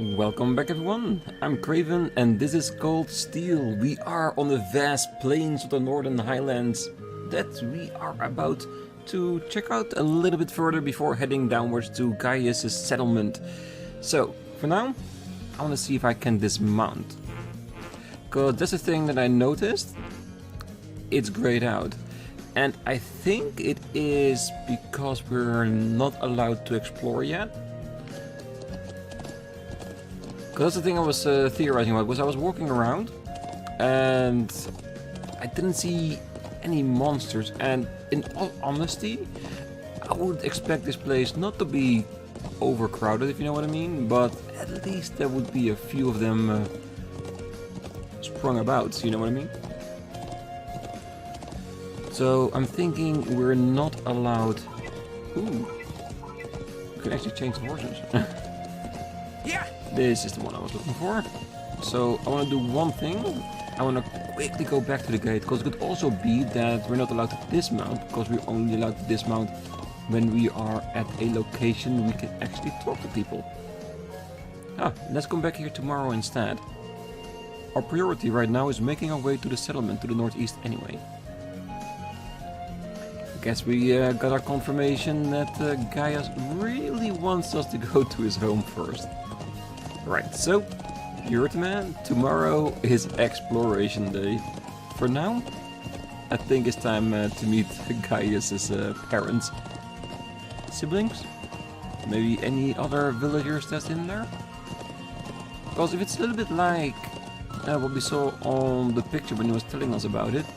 Welcome back everyone, I'm Craven and this is called Steel. We are on the vast plains of the northern highlands that we are about to check out a little bit further before heading downwards to Gaius' settlement. So, for now, I want to see if I can dismount. Because that's the thing that I noticed, it's grayed out. And I think it is because we're not allowed to explore yet. Because that's the thing I was theorizing about, was I was walking around and I didn't see any monsters, and in all honesty I would expect this place not to be overcrowded, if you know what I mean, but at least there would be a few of them sprung about, you know what I mean? So I'm thinking we're not allowed... Ooh, we can actually change the horses. Yeah. This is the one I was looking for. So I want to do one thing. I want to quickly go back to the gate, because it could also be that we're not allowed to dismount, because we're only allowed to dismount when we are at a location we can actually talk to people. Let's come back here tomorrow instead. Our priority right now is making our way to the settlement to the northeast anyway. Guess we got our confirmation that Gaius really wants us to go to his home first. Right, so, you heard the man, tomorrow is exploration day. For now, I think it's time to meet Gaius' parents. Siblings? Maybe any other villagers that's in there? Because if it's a little bit like what we saw on the picture when he was telling us about it,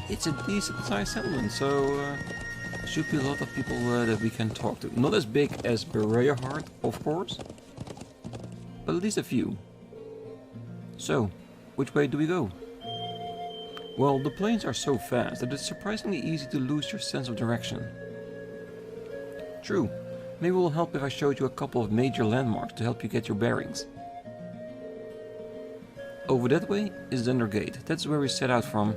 it's a decent sized settlement, so there should be a lot of people that we can talk to. Not as big as Bereahard, of course, but at least a few. So, which way do we go? Well, the plains are so fast that it's surprisingly easy to lose your sense of direction. True, maybe it will help if I showed you a couple of major landmarks to help you get your bearings. Over that way is Dunder Gate, that's where we set out from.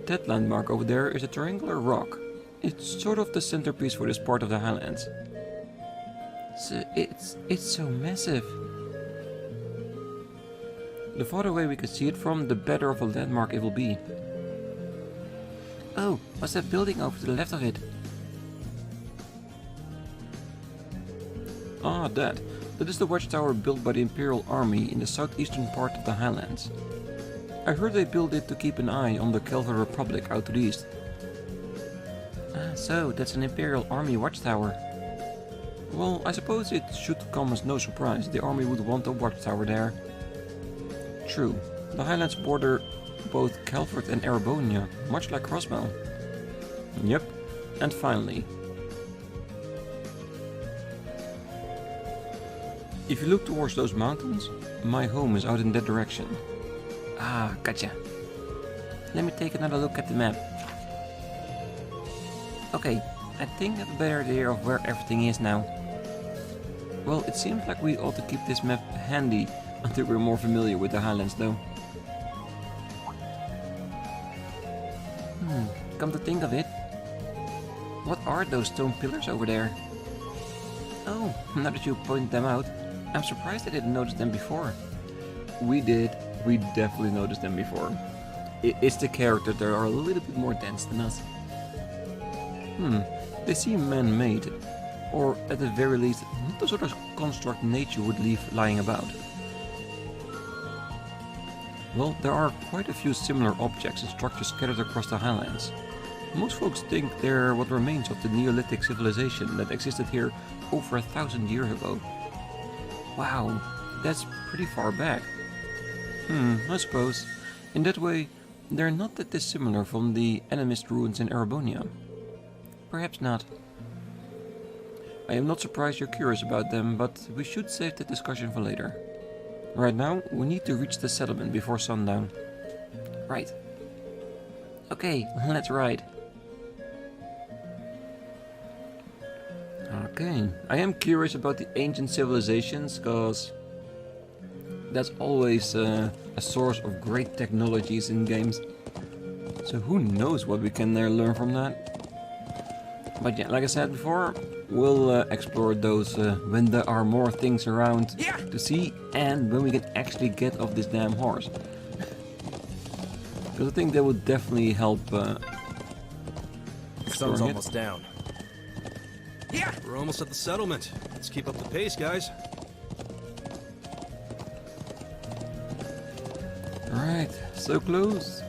That landmark over there is a triangular rock. It's sort of the centerpiece for this part of the highlands. So it's so massive. The farther away we can see it from, the better of a landmark it will be. Oh, what's that building over to the left of it? Ah, that is the watchtower built by the Imperial Army in the southeastern part of the highlands. I heard they built it to keep an eye on the Kelver Republic out to the east. So that's an Imperial Army watchtower. Well, I suppose it should come as no surprise the army would want a watchtower there. True, the highlands border both Kelvert and Erebonia, much like Crossbow. Yep, and finally. If you look towards those mountains, my home is out in that direction. Ah, gotcha. Let me take another look at the map. Okay, I think I have a better idea of where everything is now. Well, it seems like we ought to keep this map handy until we're more familiar with the highlands though. Come to think of it, what are those stone pillars over there? Oh, now that you point them out, I'm surprised I didn't notice them before. We definitely noticed them before. It's the characters that are a little bit more dense than us. They seem man-made, or at the very least, not the sort of construct nature would leave lying about. Well, there are quite a few similar objects and structures scattered across the highlands. Most folks think they're what remains of the Neolithic civilization that existed here over 1,000 years ago. Wow, that's pretty far back. I suppose. In that way, they're not that dissimilar from the animist ruins in Erebonia. Perhaps not. I am not surprised you're curious about them, but we should save that discussion for later. Right now, we need to reach the settlement before sundown. Right. Okay, let's ride. Okay, I am curious about the ancient civilizations, because that's always a source of great technologies in games. So who knows what we can learn from that. But yeah, like I said before, we'll explore those when there are more things around Yeah. to see and when we can actually get off this damn horse. Because I think that would definitely help. Sun's exploring it. almost down. Yeah. We're almost at the settlement. Let's keep up the pace, guys. Alright, so close.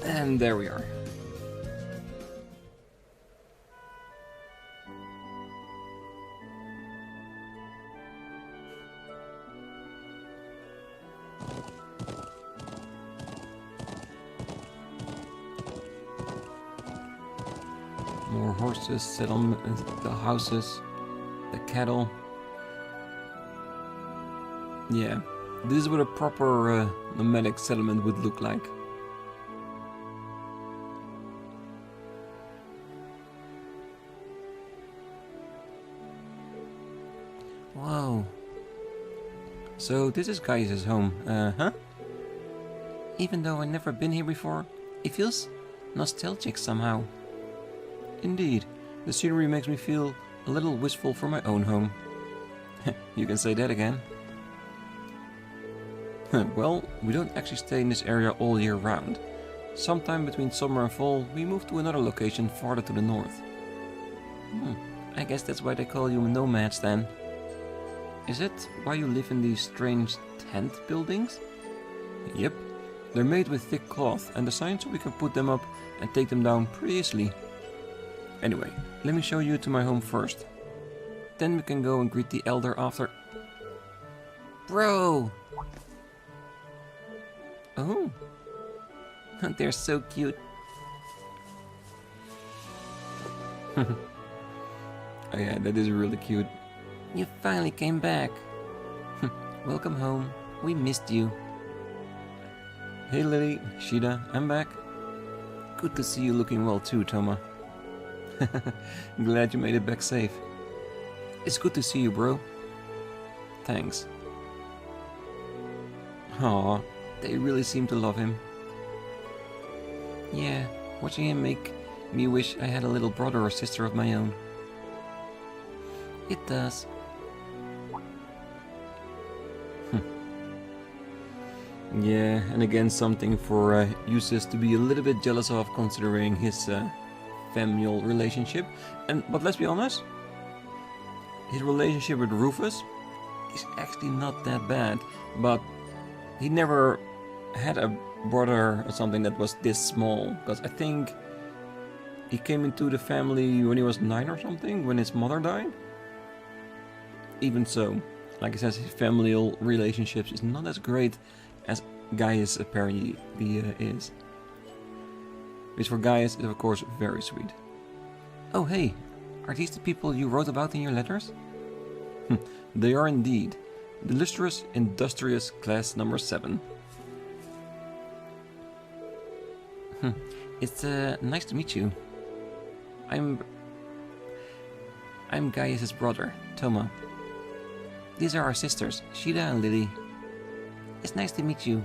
And there we are. More horses, settlement, the houses, the cattle. Yeah, this is what a proper nomadic settlement would look like. Whoa. So this is Gaius' home, huh? Even though I've never been here before, it feels nostalgic somehow. Indeed, the scenery makes me feel a little wistful for my own home. You can say that again. Well, we don't actually stay in this area all year round. Sometime between summer and fall, we move to another location farther to the north. I guess that's why they call you nomads then. Is it why you live in these strange tent buildings? Yep, they're made with thick cloth and designed so we can put them up and take them down pretty easily. Anyway, let me show you to my home first. Then we can go and greet the elder after. Bro! Oh, they're so cute. Oh yeah, that is really cute. You finally came back. Welcome home. We missed you. Hey Lily, Shida, I'm back. Good to see you looking well too, Toma. Glad you made it back safe. It's good to see you, bro. Thanks. Aw, they really seem to love him. Yeah, watching him make me wish I had a little brother or sister of my own. It does. Yeah, and again something for Eustace to be a little bit jealous of, considering his familial relationship. But let's be honest, his relationship with Rufus is actually not that bad. But he never had a brother or something that was this small, because I think he came into the family when he was 9 or something, when his mother died. Even so, like I said, his familial relationships is not as great as Gaius apparently is. Which for Gaius is of course very sweet. Oh hey, are these the people you wrote about in your letters? They are indeed. The illustrious, industrious class number 7. It's nice to meet you. I'm Gaius' brother, Toma. These are our sisters, Shida and Lily. It's nice to meet you.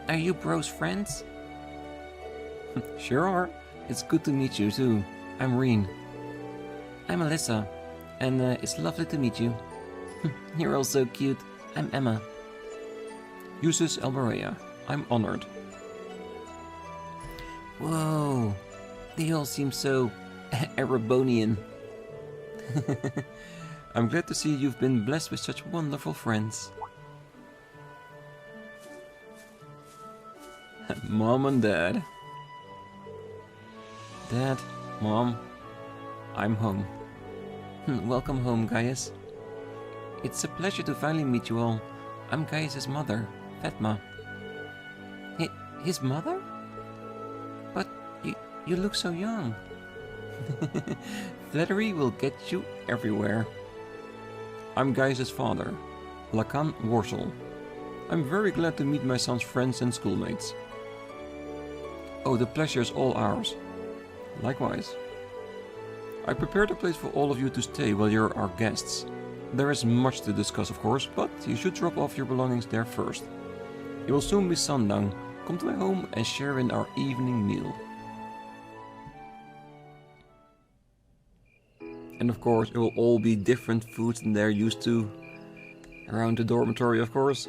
Are you bros friends? Sure are. It's good to meet you too. I'm Rean. I'm Alyssa, and it's lovely to meet you. You're all so cute. I'm Emma. Eustace Alberea. I'm honored. Whoa, they all seem so Erebonian. I'm glad to see you've been blessed with such wonderful friends. Mom and Dad. Dad, Mom, I'm home. Welcome home, Gaius. It's a pleasure to finally meet you all. I'm Gaius' mother, Fatma. His mother? But you look so young. Flattery will get you everywhere. I'm Gaius' father, Lacan Worsel. I'm very glad to meet my son's friends and schoolmates. Oh, the pleasure is all ours. Likewise. I prepared a place for all of you to stay while you're our guests. There is much to discuss, of course, but you should drop off your belongings there first. It will soon be sundown. Come to my home and share in our evening meal. And of course, it will all be different foods than they're used to around the dormitory, of course.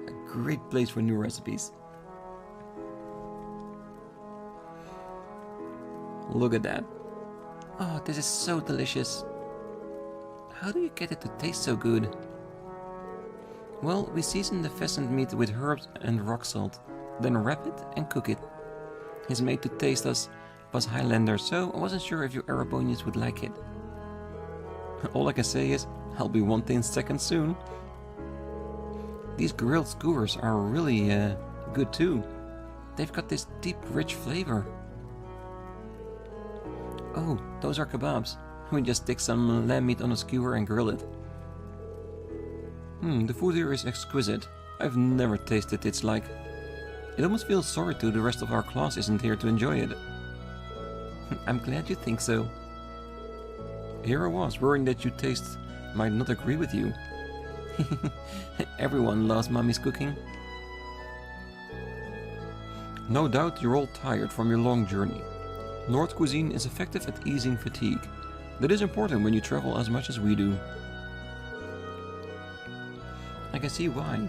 A great place for new recipes. Look at that. Oh, this is so delicious. How do you get it to taste so good? Well, we season the pheasant meat with herbs and rock salt, then wrap it and cook it. It's made to taste us Highlanders, so I wasn't sure if you Erebonians would like it. All I can say is, I'll be wanting seconds soon. These grilled skewers are really good too. They've got this deep, rich flavor. Oh, those are kebabs. We just stick some lamb meat on a skewer and grill it. The food here is exquisite. I've never tasted its like. It almost feels sorry the rest of our class isn't here to enjoy it. I'm glad you think so. Here I was, worrying that your taste might not agree with you. Everyone loves Mommy's cooking. No doubt you're all tired from your long journey. North cuisine is effective at easing fatigue. That is important when you travel as much as we do. I can see why.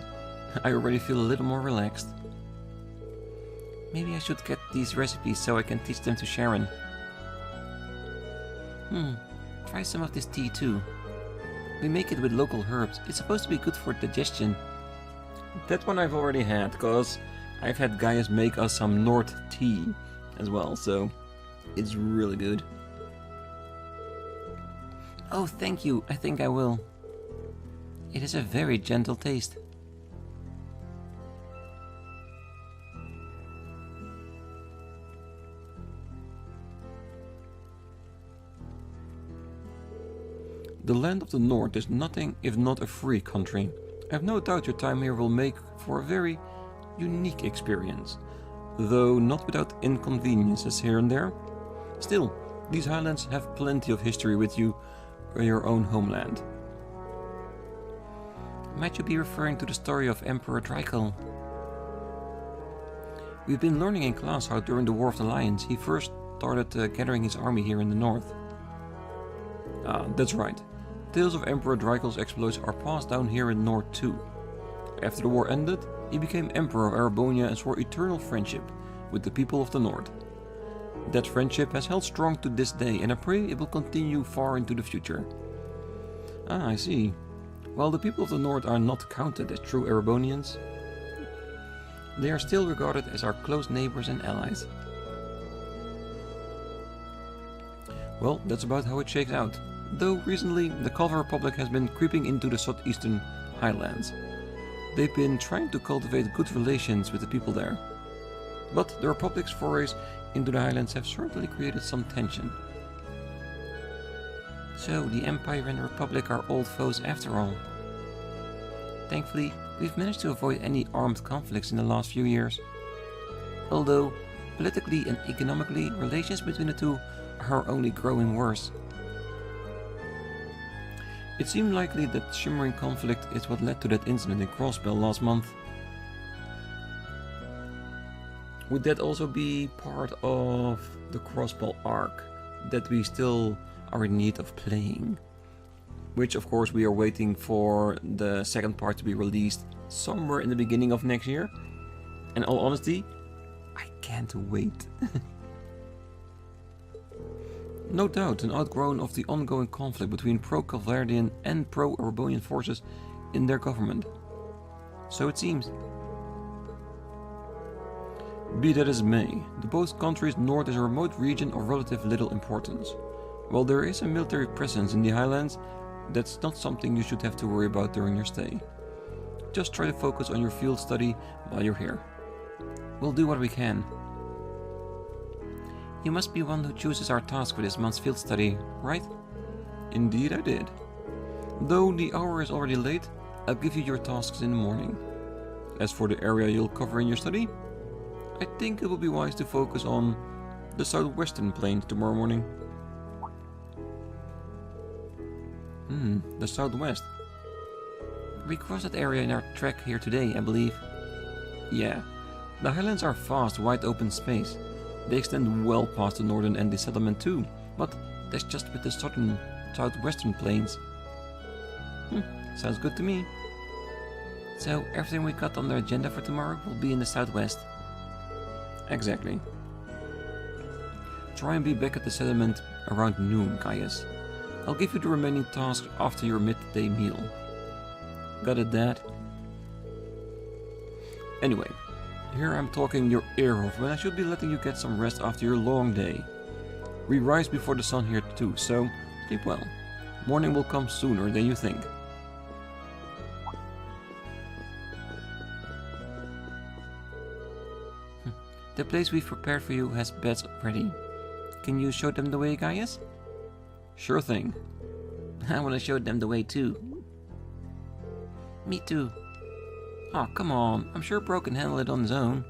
I already feel a little more relaxed. Maybe I should get these recipes so I can teach them to Sharon. Try some of this tea too. We make it with local herbs. It's supposed to be good for digestion. That one I've already had, because I've had Gaius make us some North tea as well, so it's really good. Oh, thank you. I think I will. It is a very gentle taste. The land of the North is nothing if not a free country. I have no doubt your time here will make for a very unique experience, though not without inconveniences here and there. Still, these highlands have plenty of history with you, your own homeland. Might you be referring to the story of Emperor Drykel? We've been learning in class how during the War of the Lions he first started gathering his army here in the north. That's right. Tales of Emperor Drykel's exploits are passed down here in North too. After the war ended, he became Emperor of Erebonia and swore eternal friendship with the people of the North. That friendship has held strong to this day, and I pray it will continue far into the future. I see. While the people of the North are not counted as true Erebonians, they are still regarded as our close neighbors and allies. Well, that's about how it shakes out. Though recently, the Calva Republic has been creeping into the southeastern highlands. They've been trying to cultivate good relations with the people there. But the Republic's forays into the highlands have certainly created some tension. So, the Empire and the Republic are old foes after all. Thankfully, we've managed to avoid any armed conflicts in the last few years. Although, politically and economically, relations between the two are only growing worse. It seemed likely that Shimmering conflict is what led to that incident in Crossbell last month. Would that also be part of the Crossbell arc that we still are in need of playing? Which of course we are waiting for the second part to be released somewhere in the beginning of next year. In all honesty, I can't wait. No doubt an outgrowth of the ongoing conflict between pro-Calvardian and pro-Erebonian forces in their government. So it seems. Be that as it may, the both countries' north is a remote region of relative little importance. While there is a military presence in the highlands, that's not something you should have to worry about during your stay. Just try to focus on your field study while you're here. We'll do what we can. You must be one who chooses our task for this month's field study, right? Indeed I did. Though the hour is already late, I'll give you your tasks in the morning. As for the area you'll cover in your study, I think it will be wise to focus on the southwestern plains tomorrow morning. The southwest. We crossed that area in our trek here today, I believe. Yeah, the highlands are vast, wide open space. They extend well past the northern end of the settlement too, but that's just with the southwestern plains. Sounds good to me. So everything we got on the agenda for tomorrow will be in the southwest. Exactly. Try and be back at the settlement around noon, Gaius. I'll give you the remaining tasks after your midday meal. Got it, Dad? Anyway, here I'm talking your ear off when I should be letting you get some rest after your long day. We rise before the sun here too, so sleep well. Morning will come sooner than you think. The place we've prepared for you has beds ready. Can you show them the way, Gaius? Sure thing. I want to show them the way too. Me too. Oh, come on. I'm sure Bro can handle it on his own.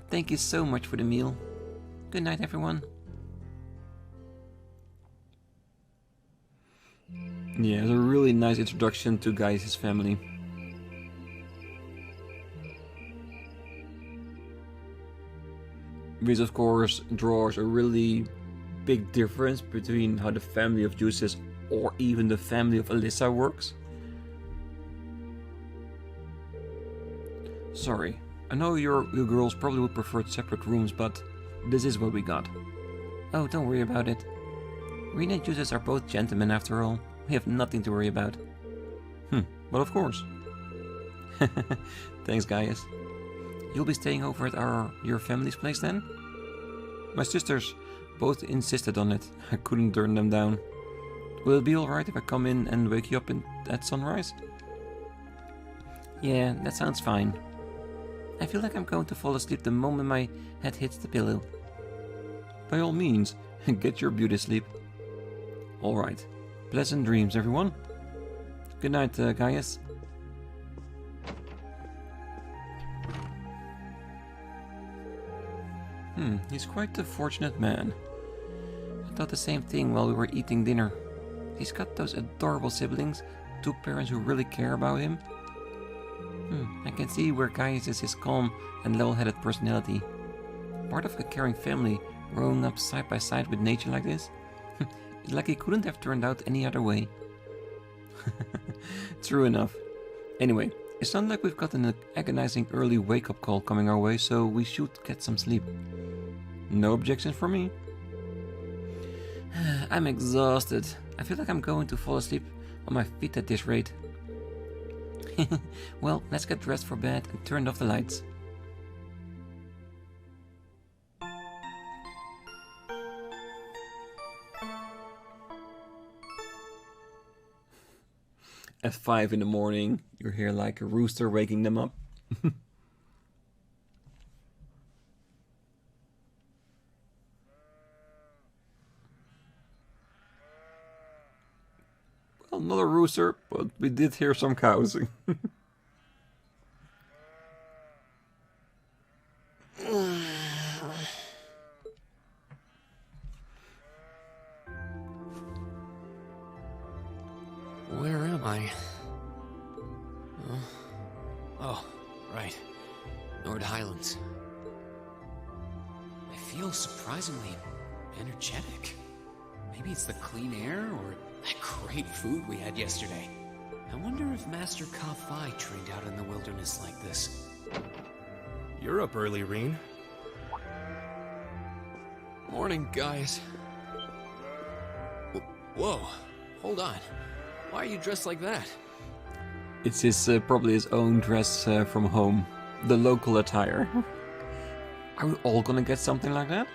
Thank you so much for the meal. Good night, everyone. Yeah, it's a really nice introduction to Gaius' family. Which of course draws a really big difference between how the family of Juices or even the family of Alyssa works. Sorry, I know you girls probably would prefer separate rooms, but this is what we got. Oh, don't worry about it. Rean and Juices are both gentlemen after all. We have nothing to worry about. Well, of course. Thanks, Gaius. You'll be staying over at your family's place then? My sisters both insisted on it. I couldn't turn them down. Will it be alright if I come in and wake you up at sunrise? Yeah, that sounds fine. I feel like I'm going to fall asleep the moment my head hits the pillow. By all means, get your beauty sleep. Alright. Pleasant dreams, everyone. Good night, Gaius. He's quite a fortunate man. I thought the same thing while we were eating dinner. He's got those adorable siblings, two parents who really care about him. I can see where Gaius is his calm and level-headed personality. Part of a caring family growing up side by side with nature like this. It's like he couldn't have turned out any other way. True enough. Anyway, it sounds like we've got an agonizing early wake-up call coming our way, so we should get some sleep. No objections from me. I'm exhausted. I feel like I'm going to fall asleep on my feet at this rate. Well, let's get dressed for bed and turn off the lights. At 5 in the morning, you hear like a rooster waking them up. Well, not a rooster, but we did hear some cows. Where am I? Oh, right. Nord Highlands. I feel surprisingly energetic. Maybe it's the clean air or that great food we had yesterday. I wonder if Master Ka-Fi trained out in the wilderness like this. You're up early, Rean. Morning, guys. Whoa, hold on. Why are you dressed like that? It's his probably his own dress from home, the local attire. Are we all gonna get something like that?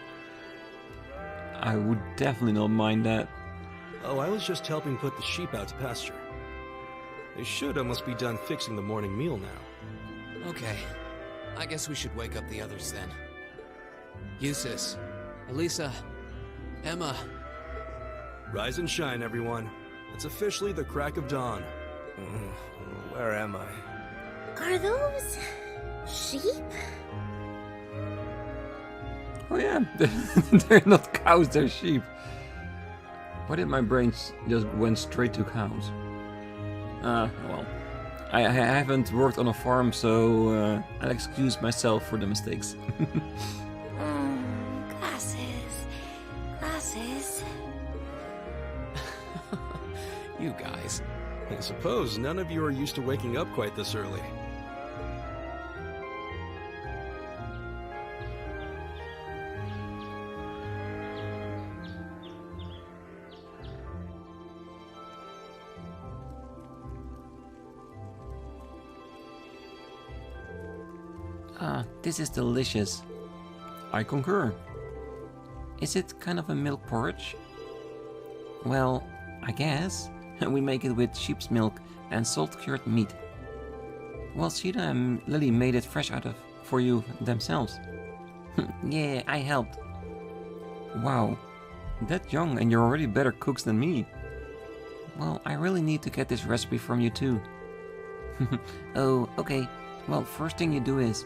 I would definitely not mind that. Oh, I was just helping put the sheep out to pasture. They should almost be done fixing the morning meal now. Okay, I guess we should wake up the others then. Eustace, Elisa, Emma. Rise and shine, everyone. It's officially the crack of dawn. Where am I? Are those sheep? Oh yeah, they're not cows, they're sheep. Why did my brain just went straight to cows? Well. I haven't worked on a farm, so I'll excuse myself for the mistakes. Glasses. You guys. I suppose none of you are used to waking up quite this early. This is delicious. I concur. Is it kind of a milk porridge? Well, I guess. We make it with sheep's milk and salt-cured meat. Well, Sheeta and Lily made it fresh for you themselves. Yeah, I helped. Wow, that young and you're already better cooks than me. Well, I really need to get this recipe from you too. Oh, okay. Well, first thing you do is...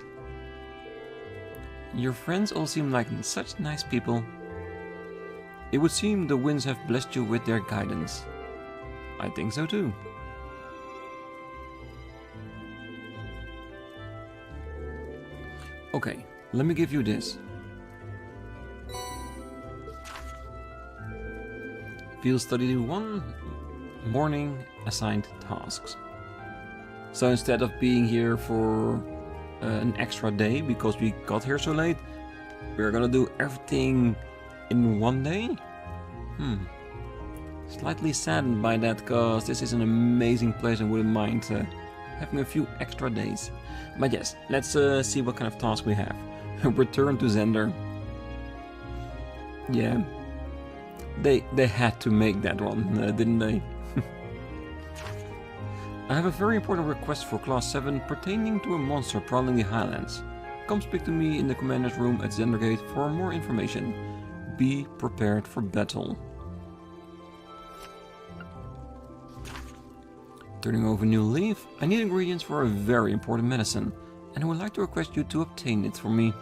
Your friends all seem like such nice people. It would seem the winds have blessed you with their guidance. I think so too. Okay, let me give you this. Field Study 1, Morning Assigned Tasks. So instead of being here for an extra day because we got here so late, we're gonna do everything in one day? Slightly saddened by that, because this is an amazing place and wouldn't mind having a few extra days. But yes, let's see what kind of task we have. Return to Zender. Yeah, they had to make that one, didn't they? I have a very important request for Class 7 pertaining to a monster prowling the highlands. Come speak to me in the commander's room at Zendergate for more information. Be prepared for battle. Turning over new leaf, I need ingredients for a very important medicine, and I would like to request you to obtain it for me.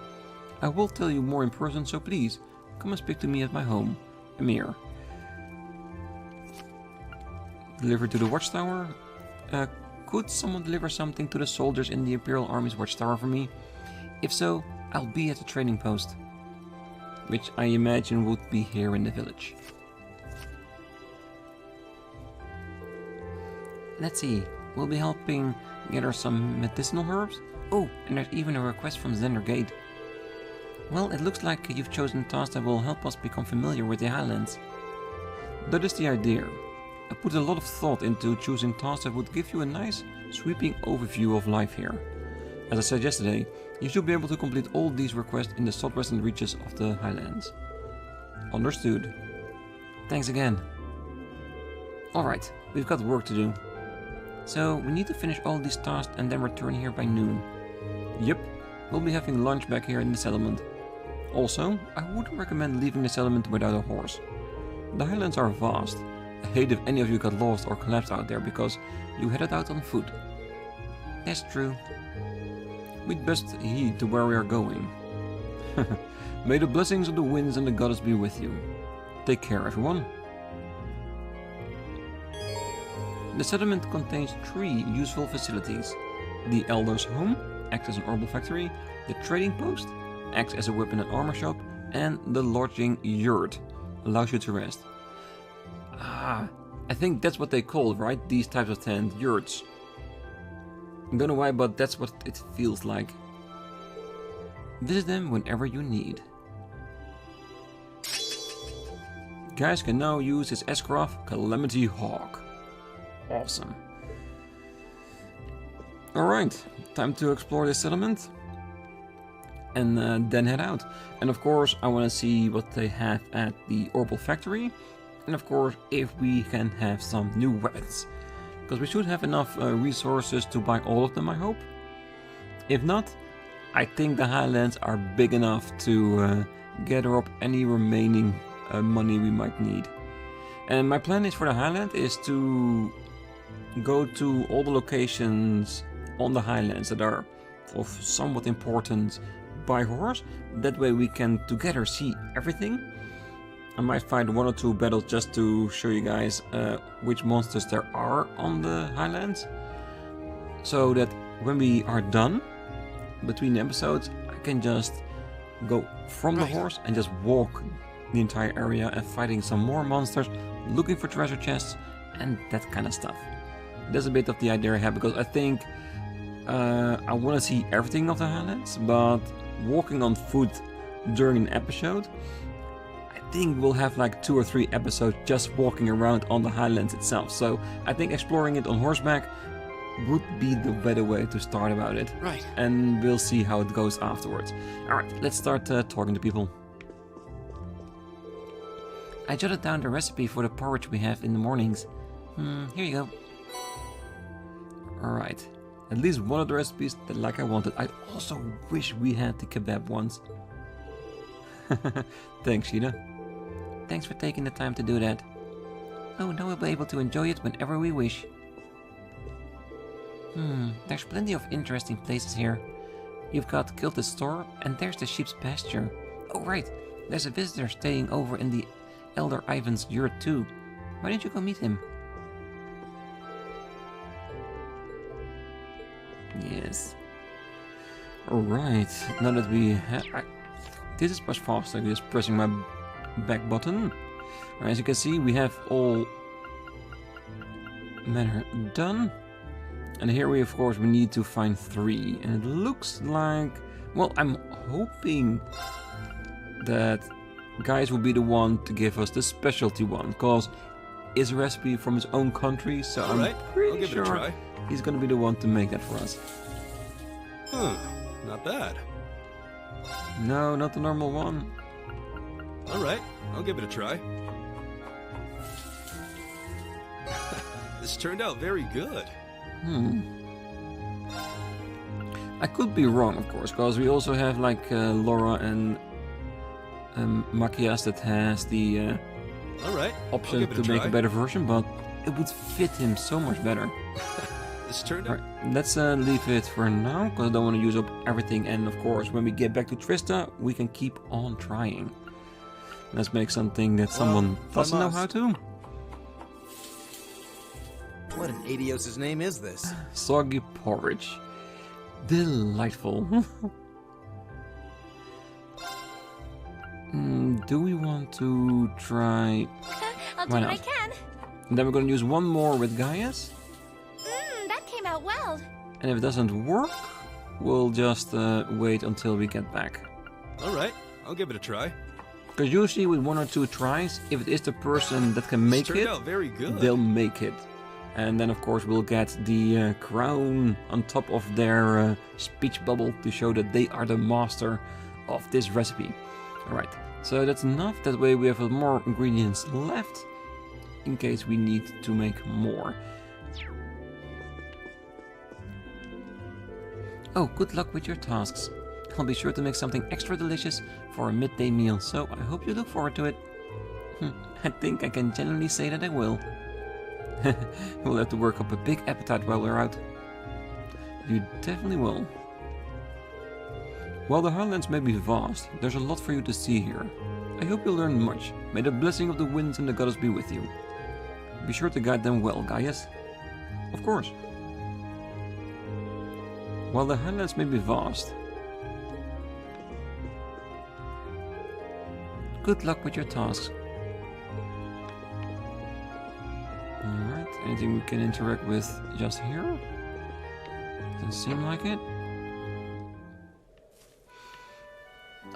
I will tell you more in person, so please, come and speak to me at my home, Emir. Delivered to the watchtower. Could someone deliver something to the soldiers in the Imperial Army's watchtower for me? If so, I'll be at the trading post, which I imagine would be here in the village. Let's see, we'll be helping gather some medicinal herbs. Oh, and there's even a request from Zendergate. Well, it looks like you've chosen tasks that will help us become familiar with the highlands. That is the idea. I put a lot of thought into choosing tasks that would give you a nice, sweeping overview of life here. As I said yesterday, you should be able to complete all these requests in the southwestern reaches of the highlands. Understood. Thanks again. Alright, we've got work to do. So, we need to finish all these tasks and then return here by noon. Yep, we'll be having lunch back here in the settlement. Also, I wouldn't recommend leaving the settlement without a horse. The highlands are vast. I hate if any of you got lost or collapsed out there because you headed out on foot. That's true. We'd best heed to where we are going. May the blessings of the winds and the goddess be with you. Take care, everyone. The settlement contains 3 useful facilities. The Elder's Home acts as an herbal factory, the Trading Post acts as a weapon and armor shop, and the Lodging Yurt allows you to rest. I think that's what they call, right? These types of tent, yurts. I don't know why, but that's what it feels like. Visit them whenever you need. Gaius can now use his S-Craft Calamity Hawk. Awesome. Alright, time to explore this settlement. And then head out. And of course, I want to see what they have at the Herbal Factory. And of course, if we can have some new weapons. Because we should have enough resources to buy all of them, I hope. If not, I think the Highlands are big enough to gather up any remaining money we might need. And my plan is for the Highland is to go to all the locations on the Highlands that are of somewhat important by horse. That way we can together see everything. I might fight 1 or 2 battles just to show you guys which monsters there are on the highlands. So that when we are done between the episodes, I can just go from the horse and just walk the entire area and fighting some more monsters, looking for treasure chests and that kind of stuff. That's a bit of the idea I have, because I think I want to see everything of the highlands, but walking on foot during an episode, I think we'll have like 2 or 3 episodes just walking around on the highlands itself. So I think exploring it on horseback would be the better way to start about it. Right. And we'll see how it goes afterwards. Alright, let's start talking to people. I jotted down the recipe for the porridge we have in the mornings. Here you go. Alright. At least one of the recipes that like I wanted. I also wish we had the kebab ones. Thanks, Sheena. Thanks for taking the time to do that. Oh, now we'll be able to enjoy it whenever we wish. There's plenty of interesting places here. You've got Kilt's store, and there's the sheep's pasture. Oh right, there's a visitor staying over in the Elder Ivan's yurt too. Why didn't you go meet him? Yes. Alright, now that we have... This is much faster, just pressing my back button. As you can see, we have all manner done. And here we, of course, we need to find 3. And it looks like... Well, I'm hoping that Gaius will be the one to give us the specialty one, because it's a recipe from his own country, so I'm pretty sure he's gonna be the one to make that for us. Not bad. No, not the normal one. Alright, I'll give it a try. This turned out very good. I could be wrong, of course, because we also have like Laura and Machias that has the option to make a better version, but it would fit him so much better. This turned out... Right, let's leave it for now, because I don't want to use up everything, and of course when we get back to Trista we can keep on trying. Let's make something that someone doesn't know how to. What in Adios' name is this? Soggy porridge. Delightful. Do we want to try... I'll do what I can. And then we're going to use one more with Gaius. That came out well. And if it doesn't work, we'll just wait until we get back. Alright, I'll give it a try. Because usually with 1 or 2 tries, if it is the person that can make it, very good. They'll make it. And then of course we'll get the crown on top of their speech bubble to show that they are the master of this recipe. Alright, so that's enough. That way we have more ingredients left in case we need to make more. Oh, good luck with your tasks. I'll be sure to make something extra delicious for a midday meal, so I hope you look forward to it. I think I can genuinely say that I will. We'll have to work up a big appetite while we're out. You definitely will. While the highlands may be vast, there's a lot for you to see here. I hope you'll learn much. May the blessing of the winds and the goddess be with you. Be sure to guide them well, Gaius. Of course. While the highlands may be vast. Good luck with your tasks. Alright, anything we can interact with just here? Doesn't seem like it.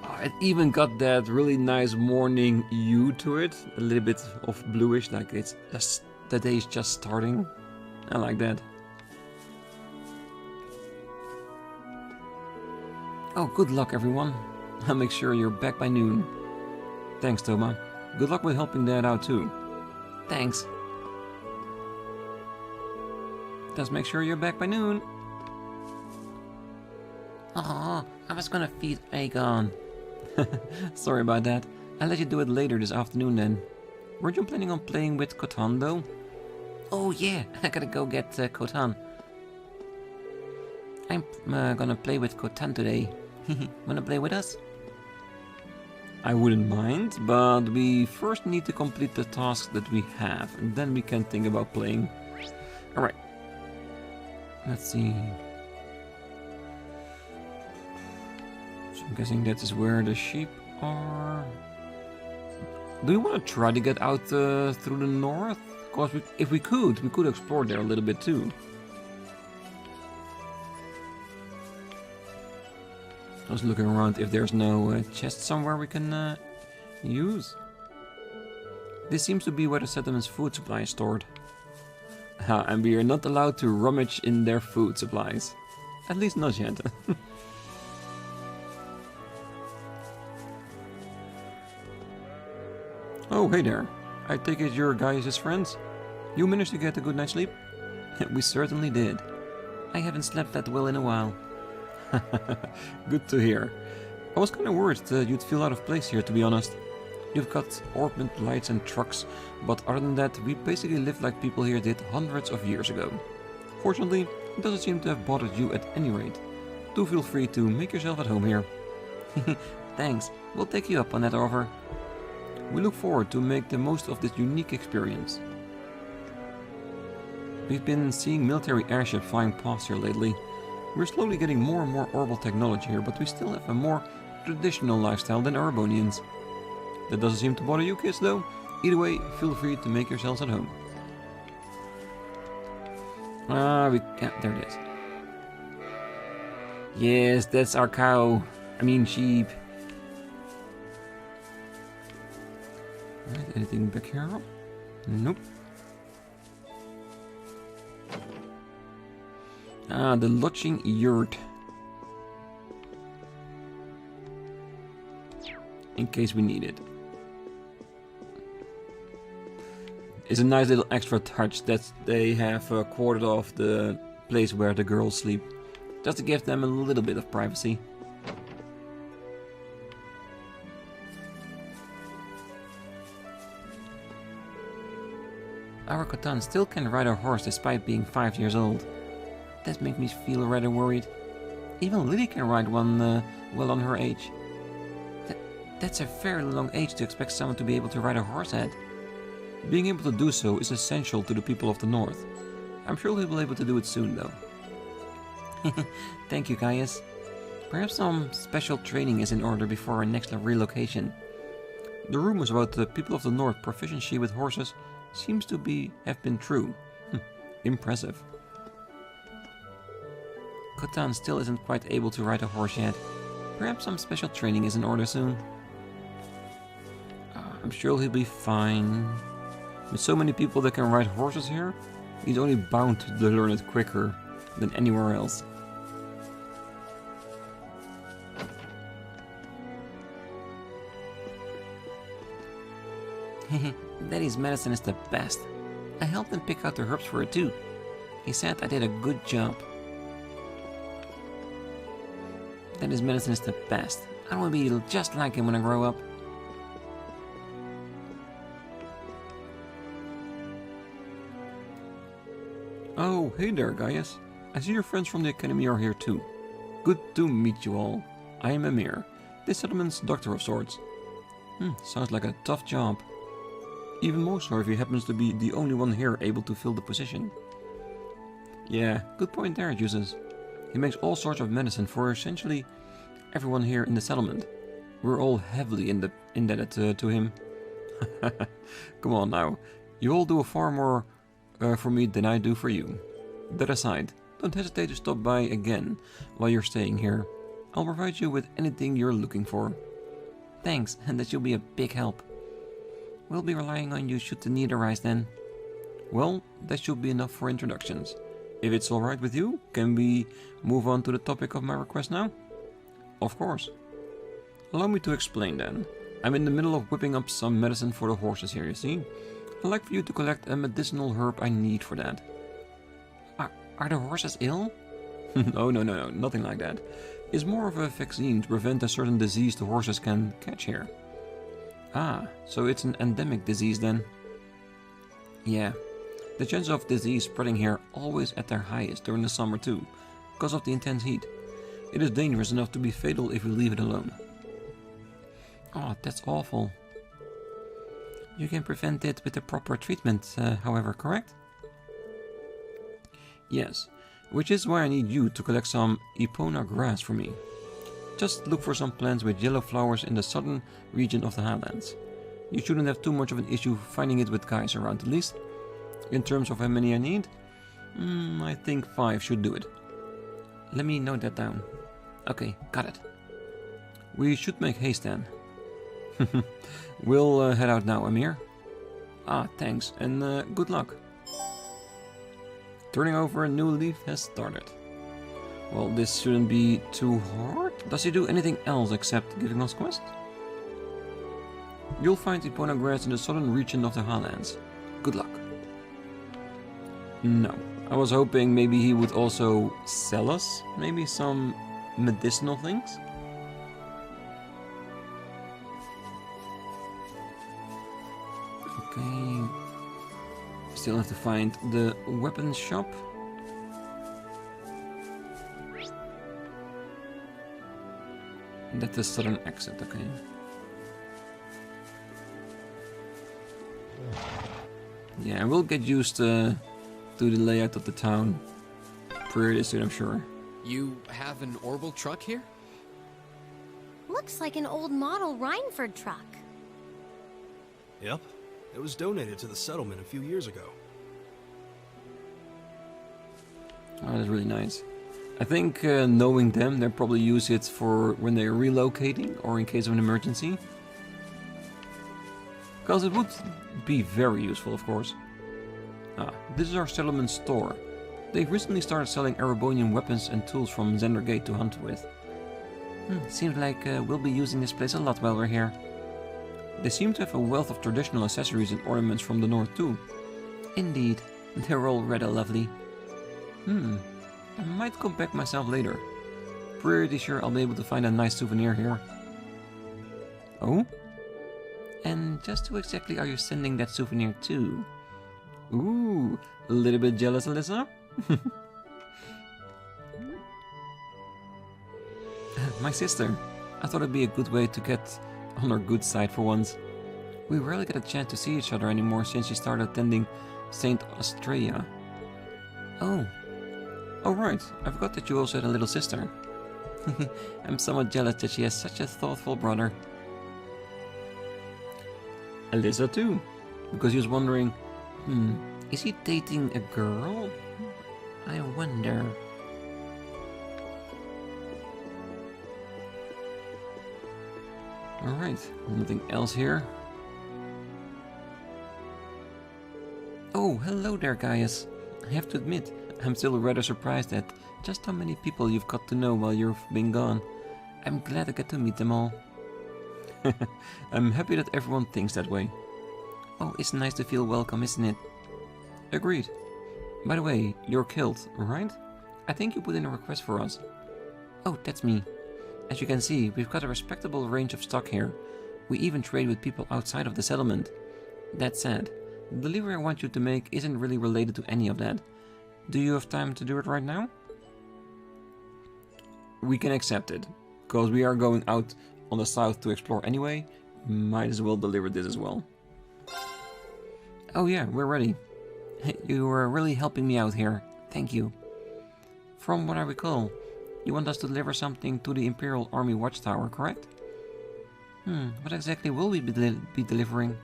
Oh, it even got that really nice morning hue to it. A little bit of bluish, like it's just, the day is just starting. I like that. Oh, good luck everyone. I'll make sure you're back by noon. Thanks, Toma. Good luck with helping Dad out too. Thanks. Just make sure you're back by noon. Aw, I was gonna feed Aegon. Sorry about that. I'll let you do it later this afternoon then. Weren't you planning on playing with Khotan though? Oh yeah, I gotta go get Khotan. I'm gonna play with Khotan today. Wanna play with us? I wouldn't mind, but we first need to complete the tasks that we have, and then we can think about playing. Alright. Let's see. So I'm guessing that is where the sheep are. Do we want to try to get out through the north? Because if we could explore there a little bit too. I was looking around if there's no chest somewhere we can use. This seems to be where the settlement's food supply is stored. And we are not allowed to rummage in their food supplies. At least not yet. Oh, hey there. I take it you're Gaius' friends? You managed to get a good night's sleep? We certainly did. I haven't slept that well in a while. Good to hear. I was kinda worried you'd feel out of place here, to be honest. You've got ornament lights and trucks, but other than that, we basically live like people here did hundreds of years ago. Fortunately, it doesn't seem to have bothered you at any rate. Do feel free to make yourself at home here. Thanks, we'll take you up on that offer. We look forward to make the most of this unique experience. We've been seeing military airships flying past here lately. We're slowly getting more and more orbital technology here, but we still have a more traditional lifestyle than Erebonians. That doesn't seem to bother you kids though. Either way, feel free to make yourselves at home. Yeah, there it is. Yes, that's our cow. I mean sheep. Alright, anything back here? Nope. The lodging yurt. In case we need it. It's a nice little extra touch that they have quartered off the place where the girls sleep. Just to give them a little bit of privacy. Our Khotan still can ride a horse despite being 5 years old. That makes me feel rather worried. Even Lily can ride one well on her age. That's a fairly long age to expect someone to be able to ride a horse at. Being able to do so is essential to the people of the north. I'm sure he'll be able to do it soon though. Thank you, Gaius. Perhaps some special training is in order before our next relocation. The rumors about the people of the north proficiency with horses seems to have been true. Impressive. Khotan still isn't quite able to ride a horse yet. Perhaps some special training is in order soon. I'm sure he'll be fine. With so many people that can ride horses here, he's only bound to learn it quicker than anywhere else. Daddy's medicine is the best. I helped him pick out the herbs for it too. He said I did a good job. Daddy's medicine is the best. I want to be just like him when I grow up. Oh, hey there, Gaius. I see your friends from the Academy are here too. Good to meet you all. I am Emir, this settlement's doctor of sorts. Sounds like a tough job. Even more so if he happens to be the only one here able to fill the position. Yeah, good point there, Juices. He makes all sorts of medicine for essentially everyone here in the settlement. We're all heavily indebted to him. Come on now, you all do far more for me than I do for you. That aside, don't hesitate to stop by again while you're staying here. I'll provide you with anything you're looking for. Thanks, and that you'll be a big help. We'll be relying on you should the need arise then. Well, that should be enough for introductions. If it's alright with you, can we move on to the topic of my request now? Of course. Allow me to explain then. I'm in the middle of whipping up some medicine for the horses here, you see? I'd like for you to collect a medicinal herb I need for that. Are the horses ill? No, nothing like that. It's more of a vaccine to prevent a certain disease the horses can catch here. Ah, so it's an endemic disease then? Yeah. The chance of disease spreading here always at their highest during the summer too, because of the intense heat. It is dangerous enough to be fatal if we leave it alone. Oh, that's awful. You can prevent it with the proper treatment, however, correct? Yes, which is why I need you to collect some Epona grass for me. Just look for some plants with yellow flowers in the southern region of the highlands. You shouldn't have too much of an issue finding it with guys around, at least. In terms of how many I need, I think 5 should do it. Let me note that down. Okay, got it. We should make haste then. We'll head out now, Amir. Ah, thanks, and good luck. Turning over a new leaf has started. Well, this shouldn't be too hard. Does he do anything else except giving us quests? You'll find Epona grass in the southern region of the highlands. Good luck. No, I was hoping maybe he would also sell us maybe some medicinal things. Okay, still have to find the weapons shop. That's the southern exit, okay. Yeah, we'll get used to the layout of the town pretty soon, I'm sure. You have an orbital truck here? Looks like an old model Rhineford truck. Yep. It was donated to the settlement a few years ago. Oh, that's really nice. I think knowing them, they'll probably use it for when they're relocating or in case of an emergency. Because it would be very useful, of course. Ah, this is our settlement store. They've recently started selling Erebonian weapons and tools from Zendergate to hunt with. Seems like we'll be using this place a lot while we're here. They seem to have a wealth of traditional accessories and ornaments from the north too. Indeed, they're all rather lovely. I might come back myself later. Pretty sure I'll be able to find a nice souvenir here. Oh? And just who exactly are you sending that souvenir to? Ooh, a little bit jealous, Alyssa? My sister. I thought it'd be a good way to get on her good side for once. We rarely get a chance to see each other anymore since she started attending St. Australia. Oh. Oh right, I forgot that you also had a little sister. I'm somewhat jealous that she has such a thoughtful brother. Alyssa too, because he was wondering, is he dating a girl? I wonder. Alright, nothing else here. Oh, hello there, Gaius. I have to admit, I'm still rather surprised at just how many people you've got to know while you've been gone. I'm glad I get to meet them all. I'm happy that everyone thinks that way. Oh, it's nice to feel welcome, isn't it? Agreed. By the way, you're killed, right? I think you put in a request for us. Oh, that's me. As you can see, we've got a respectable range of stock here. We even trade with people outside of the settlement. That said, the delivery I want you to make isn't really related to any of that. Do you have time to do it right now? We can accept it, because we are going out on the south to explore anyway. Might as well deliver this as well. Oh yeah, we're ready. You were really helping me out here. Thank you. From what I recall, you want us to deliver something to the Imperial Army Watchtower, correct? What exactly will we be delivering?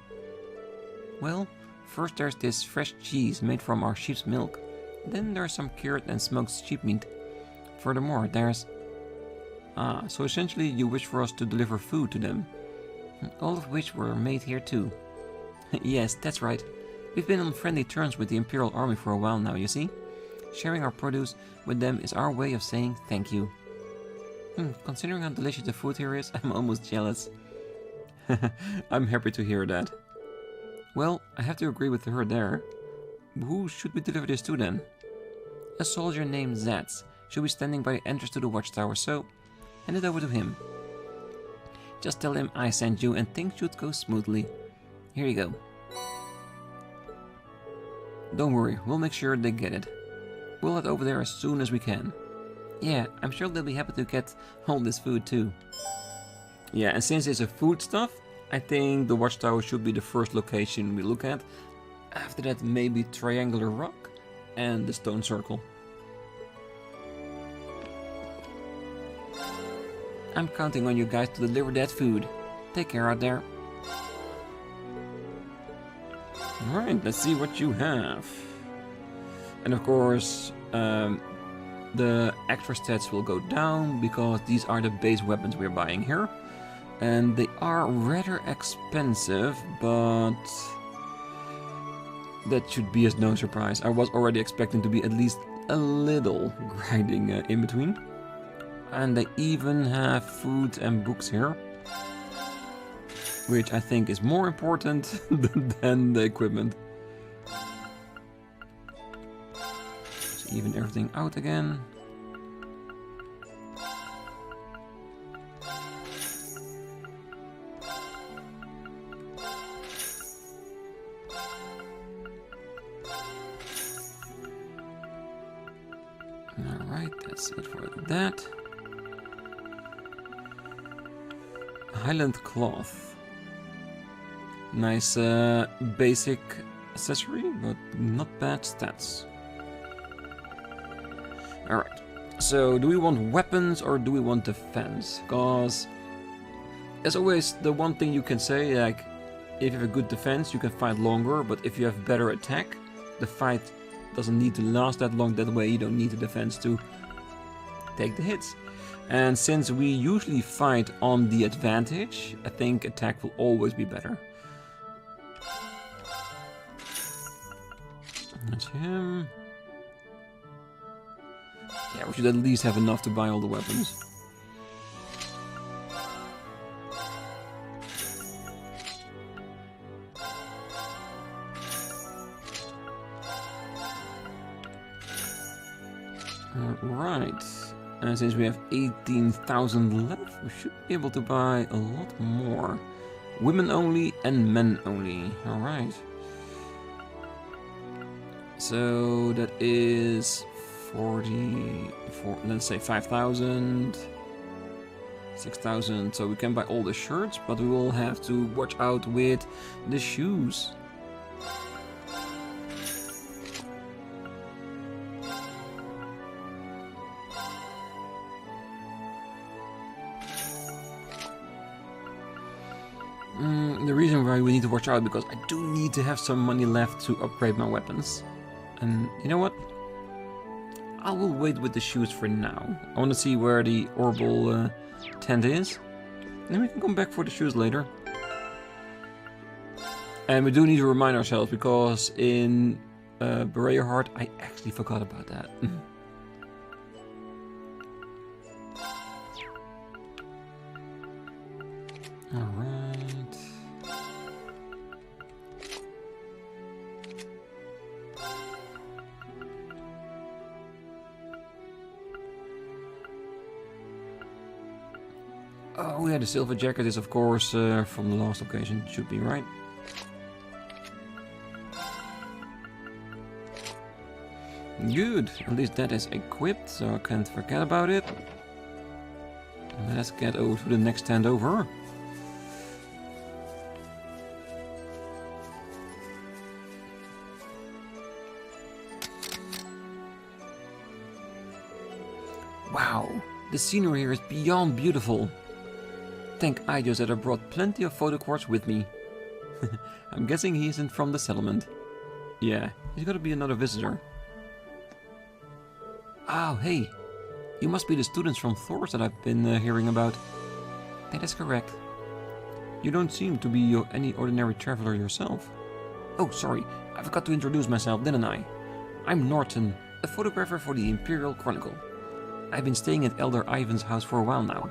Well, first there's this fresh cheese made from our sheep's milk. Then there's some cured and smoked sheep meat. Furthermore, there's... Ah, so essentially you wish for us to deliver food to them. All of which were made here too. Yes, that's right. We've been on friendly terms with the Imperial Army for a while now, you see? Sharing our produce with them is our way of saying thank you. Considering how delicious the food here is, I'm almost jealous. I'm happy to hear that. Well, I have to agree with her there. Who should we deliver this to then? A soldier named Zats should be standing by the entrance to the watchtower, so hand it over to him. Just tell him I sent you and things should go smoothly. Here you go. Don't worry, we'll make sure they get it. We'll head over there as soon as we can. Yeah, I'm sure they'll be happy to get all this food too. Yeah, and since it's a foodstuff, I think the watchtower should be the first location we look at. After that, maybe Triangular Rock and the Stone Circle. I'm counting on you guys to deliver that food. Take care out there. Alright, let's see what you have. And of course, the extra stats will go down because these are the base weapons we're buying here. And they are rather expensive, but that should be as no surprise. I was already expecting to be at least a little grinding in between. And they even have food and books here, which I think is more important than the equipment. So even everything out again. Alright, that's it for that. Highland cloth. Nice basic accessory, but not bad stats. Alright, so do we want weapons or do we want defense? Because as always, the one thing you can say, like, if you have a good defense, you can fight longer, but if you have better attack, the fight doesn't need to last that long. That way you don't need the defense to take the hits. And since we usually fight on the advantage, I think attack will always be better. That's him. Yeah, we should at least have enough to buy all the weapons. Alright. And since we have 18,000 left, we should be able to buy a lot more. Women only and men only. Alright. So that is 44, let's say 5,000, 6,000. So we can buy all the shirts, but we will have to watch out with the shoes. The reason why we need to watch out because I do need to have some money left to upgrade my weapons. And you know what? I will wait with the shoes for now. I want to see where the orbital tent is. Then we can come back for the shoes later. And we do need to remind ourselves because in Berea Heart I actually forgot about that. Alright. Oh yeah, the silver jacket is of course from the last occasion, should be right. Good, at least that is equipped, so I can't forget about it. Let's get over to the next tent over. Wow, the scenery here is beyond beautiful. Thank Gaius that I brought plenty of photo cards with me. I'm guessing he isn't from the settlement. Yeah, he's gotta be another visitor. Oh, hey. You must be the students from Thors that I've been hearing about. That is correct. You don't seem to be any ordinary traveler yourself. Oh, sorry. I forgot to introduce myself, didn't I? I'm Norton, a photographer for the Imperial Chronicle. I've been staying at Elder Ivan's house for a while now.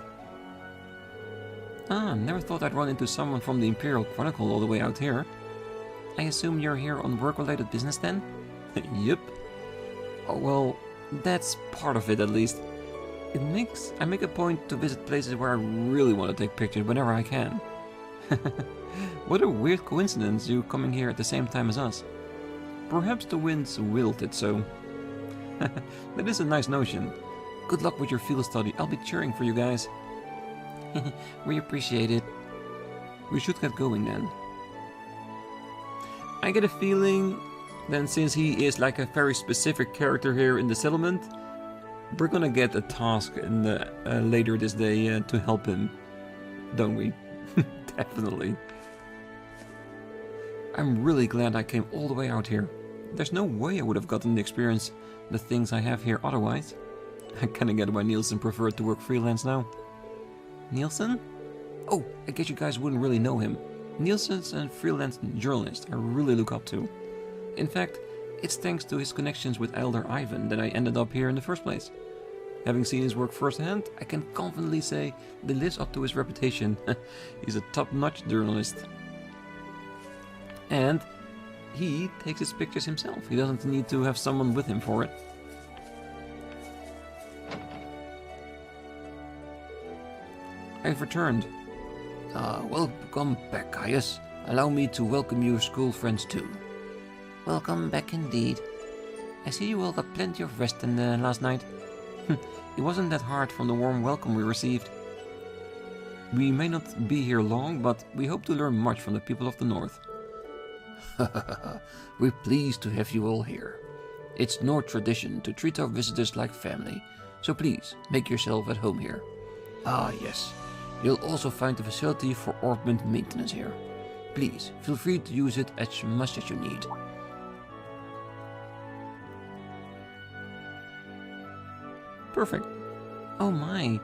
Ah, never thought I'd run into someone from the Imperial Chronicle all the way out here. I assume you're here on work-related business then? Yep. Oh well, that's part of it at least. I make a point to visit places where I really want to take pictures whenever I can. What a weird coincidence you coming here at the same time as us. Perhaps the winds willed it so. That is a nice notion. Good luck with your field study. I'll be cheering for you guys. We appreciate it. We should get going then. I get a feeling that since he is like a very specific character here in the settlement, we're gonna get a task in the, later this day to help him. Don't we? Definitely. I'm really glad I came all the way out here. There's no way I would have gotten the experience, the things I have here otherwise. I kinda get why Nielsen preferred to work freelance now. Nielsen? Oh, I guess you guys wouldn't really know him. Nielsen's a freelance journalist I really look up to. In fact, it's thanks to his connections with Elder Ivan that I ended up here in the first place. Having seen his work firsthand, I can confidently say that he lives up to his reputation. He's a top-notch journalist. And he takes his pictures himself. He doesn't need to have someone with him for it. I've returned. Welcome back, Gaius. Allow me to welcome your school friends too. Welcome back indeed. I see you all got plenty of rest last night. It wasn't that hard from the warm welcome we received. We may not be here long, but we hope to learn much from the people of the north. We're pleased to have you all here. It's North tradition to treat our visitors like family, so please make yourself at home here. Ah yes, you'll also find a facility for ornament maintenance here. Please feel free to use it as much as you need. Perfect. Oh my,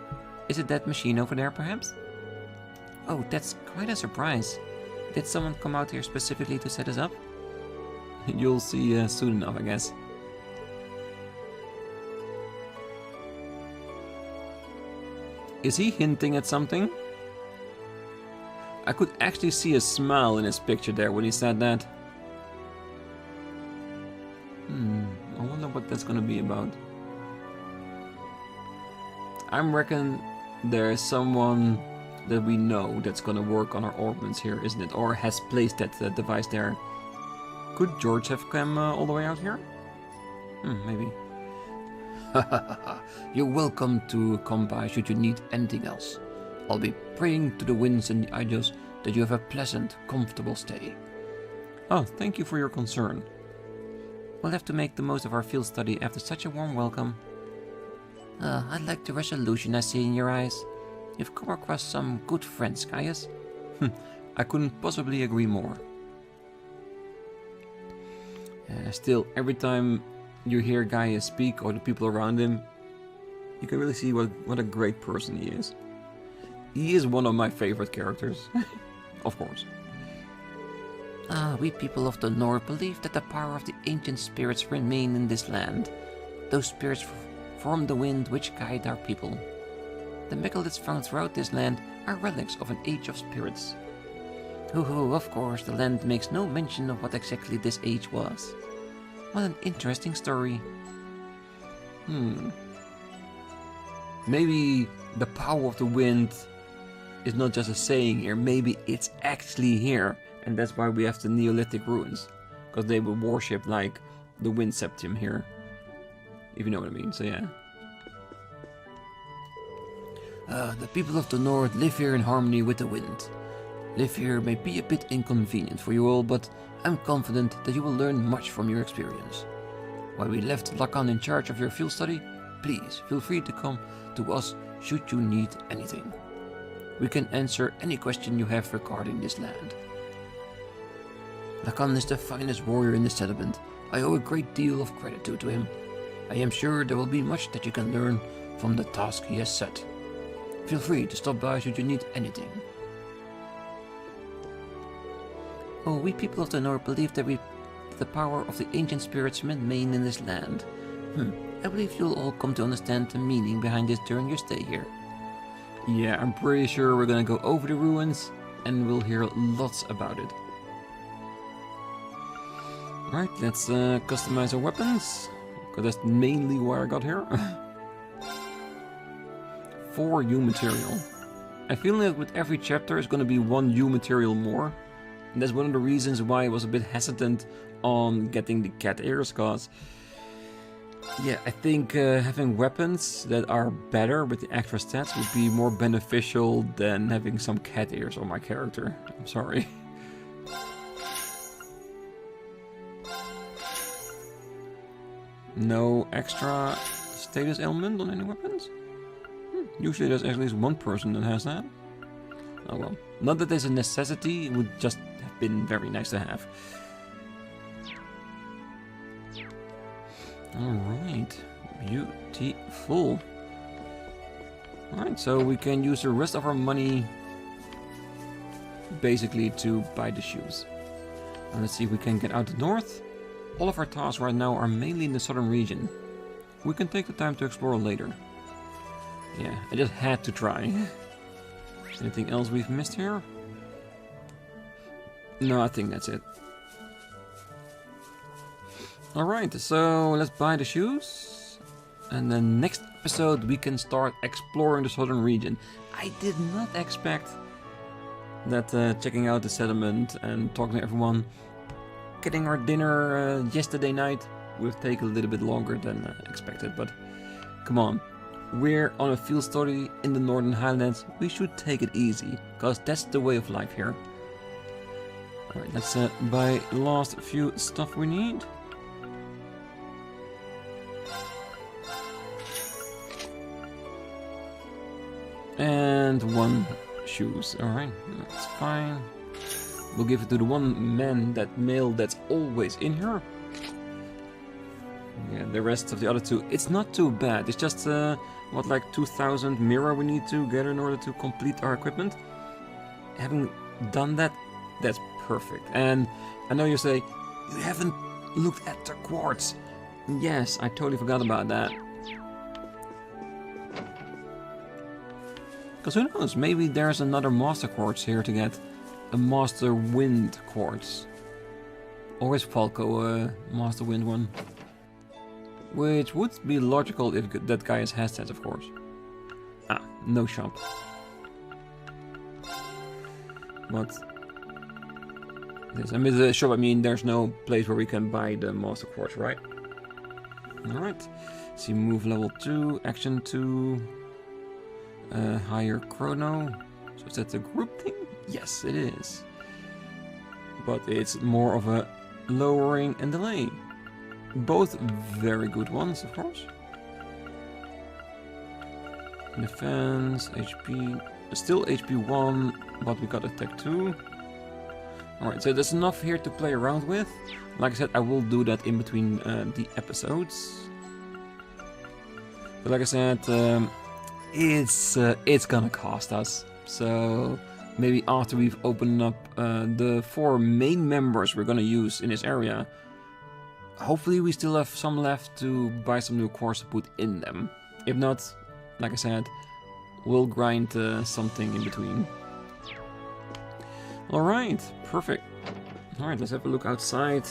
is it that machine over there perhaps? Oh, that's quite a surprise. Did someone come out here specifically to set us up? You'll see soon enough, I guess. Is he hinting at something? I could actually see a smile in his picture there when he said that. I wonder what that's gonna be about. I reckon there's someone that we know that's gonna work on our ornaments here, isn't it? Or has placed that device there. Could George have come all the way out here? Maybe. You're welcome to come by should you need anything else. I'll be praying to the winds and the idols that you have a pleasant, comfortable stay. Oh, thank you for your concern. We'll have to make the most of our field study after such a warm welcome. I like the resolution I see in your eyes. You've come across some good friends, Gaius. I couldn't possibly agree more. Still, every time you hear Gaius speak or the people around him, you can really see what a great person he is. He is one of my favorite characters, of course. We people of the North believe that the power of the ancient spirits remain in this land. Those spirits form the wind which guide our people. The megaliths found throughout this land are relics of an age of spirits. Of course, the land makes no mention of what exactly this age was. What an interesting story. Maybe the power of the wind is not just a saying here, maybe it's actually here, and that's why we have the Neolithic ruins, because they would worship like the wind septum here, if you know what I mean. So yeah. The people of the North live here in harmony with the wind. Live here may be a bit inconvenient for you all, but I'm confident that you will learn much from your experience. While we left Lacan in charge of your field study, please feel free to come to us should you need anything. We can answer any question you have regarding this land. Lacan is the finest warrior in the settlement. I owe a great deal of gratitude to him. I am sure there will be much that you can learn from the task he has set. Feel free to stop by should you need anything. We people of the North believe that the power of the ancient spirits remain in this land. I believe you'll all come to understand the meaning behind this during your stay here. Yeah, I'm pretty sure we're gonna go over the ruins and we'll hear lots about it. Right, let's customize our weapons, because that's mainly why I got here. 4 U material. I feel like with every chapter is gonna be 1 U material more. And that's one of the reasons why I was a bit hesitant on getting the cat ears, cause Yeah, I think having weapons that are better with the extra stats would be more beneficial than having some cat ears on my character. I'm sorry. No extra status element on any weapons? Usually there's at least one person that has that. Oh well. Not that there's a necessity, it would just have been very nice to have. Alright, beautiful. Alright, so we can use the rest of our money basically to buy the shoes. And let's see if we can get out the north. All of our tasks right now are mainly in the southern region. We can take the time to explore later. Yeah, I just had to try. Anything else we've missed here? No, I think that's it. Alright, so let's buy the shoes. And then next episode we can start exploring the southern region. I did not expect that checking out the settlement and talking to everyone, getting our dinner yesterday night would take a little bit longer than expected, but come on. We're on a field study in the Northern Highlands. We should take it easy, because that's the way of life here. Alright, let's buy the last few stuff we need. And one shoes. Alright, that's fine. We'll give it to the one man, that male that's always in here. Yeah, the rest of the other two, it's not too bad. It's just, what, like 2,000 mirror we need to get in order to complete our equipment. Having done that, that's perfect. And I know you say, you haven't looked at the quartz. Yes, I totally forgot about that. Because who knows, maybe there's another master quartz here to get. A master wind quartz. Always Falco, master wind one. Which would be logical if that Gaius has that, of course. Ah, no shop. But yes, I mean the shop, I mean there's no place where we can buy the master quartz, right? Alright. See, move level 2, action 2, higher chrono. So is that the group thing? Yes, it is. But it's more of a lowering and delay. Both very good ones, of course. Defense, HP, still HP 1, but we got attack 2. Alright, so there's enough here to play around with. Like I said, I will do that in between the episodes. But like I said, it's gonna cost us. So maybe after we've opened up the 4 main members we're gonna use in this area, hopefully we still have some left to buy some new cores to put in them. If not, like I said, we'll grind something in between. Alright, perfect. Alright, let's have a look outside.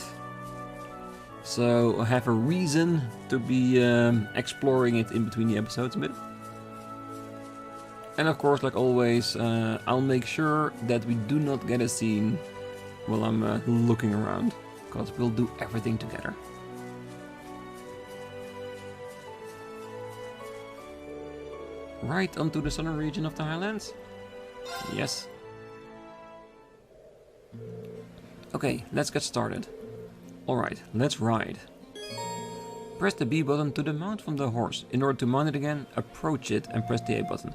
So I have a reason to be exploring it in between the episodes a bit. And of course, like always, I'll make sure that we do not get a scene while I'm looking around. Because we'll do everything together. Right onto the southern region of the Highlands? Yes. Okay, let's get started. Alright, let's ride. Press the B button to demount from the horse. In order to mount it again, approach it and press the A button.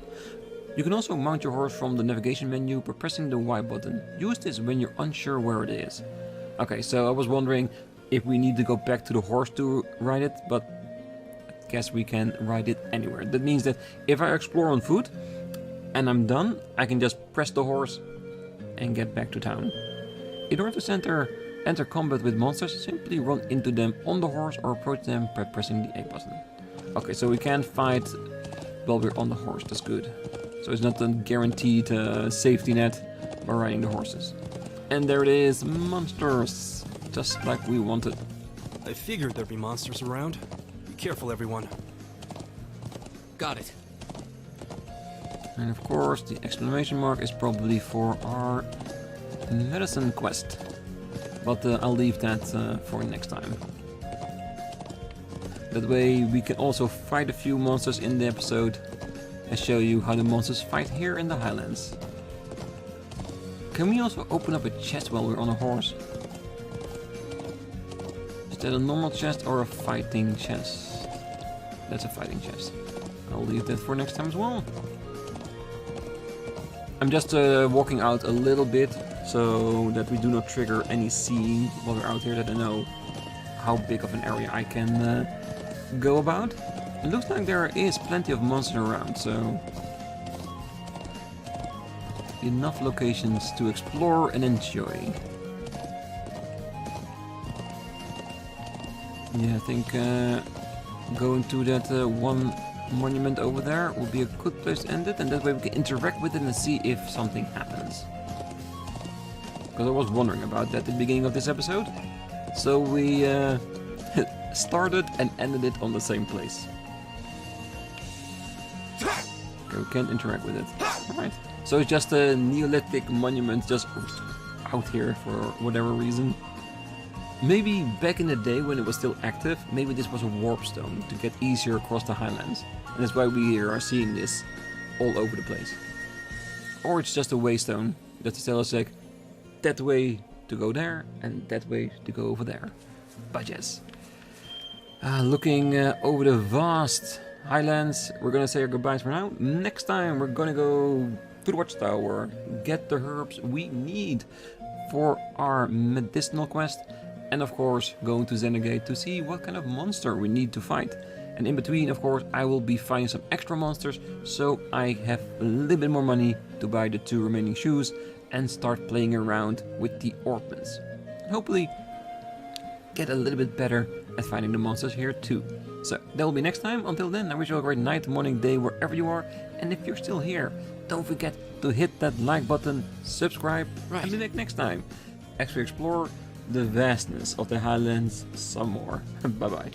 You can also mount your horse from the navigation menu by pressing the Y button. Use this when you're unsure where it is. Okay, so I was wondering if we need to go back to the horse to ride it, but I guess we can ride it anywhere. That means that if I explore on foot and I'm done, I can just press the horse and get back to town. In order to enter combat with monsters, simply run into them on the horse or approach them by pressing the A button. Okay, so we can fight while we're on the horse, that's good. So it's not a guaranteed safety net by riding the horses. And there it is, monsters, just like we wanted. I figured there'd be monsters around. Be careful, everyone. Got it. And of course, the exclamation mark is probably for our medicine quest. But I'll leave that for next time. That way we can also fight a few monsters in the episode and show you how the monsters fight here in the highlands. Can we also open up a chest while we're on a horse? Is that a normal chest or a fighting chest? That's a fighting chest. I'll leave that for next time as well. I'm just walking out a little bit so that we do not trigger any seeing while we're out here, that I know how big of an area I can go about. It looks like there is plenty of monsters around, so enough locations to explore and enjoy. Yeah, I think going to that one monument over there will be a good place to end it, and that way we can interact with it and see if something happens. Because I was wondering about that at the beginning of this episode. So we started and ended it on the same place. Okay, we can't interact with it. Alright. So it's just a Neolithic monument just out here for whatever reason. Maybe back in the day when it was still active, maybe this was a warp stone to get easier across the highlands. And that's why we are seeing this all over the place. Or it's just a waystone that's to tell us like that way to go there and that way to go over there. But yes. Looking over the vast highlands, we're gonna say our goodbyes for now. Next time we're gonna go to the watchtower, get the herbs we need for our medicinal quest, and of course going to Zenigate to see what kind of monster we need to fight. And in between, of course, I will be finding some extra monsters, so I have a little bit more money to buy the 2 remaining shoes and start playing around with the orphans. And hopefully get a little bit better at finding the monsters here too. So that will be next time. Until then, I wish you a great night, morning, day, wherever you are. And if you're still here, don't forget to hit that like button, subscribe, and be back next time as we explore the vastness of the highlands some more. Bye bye.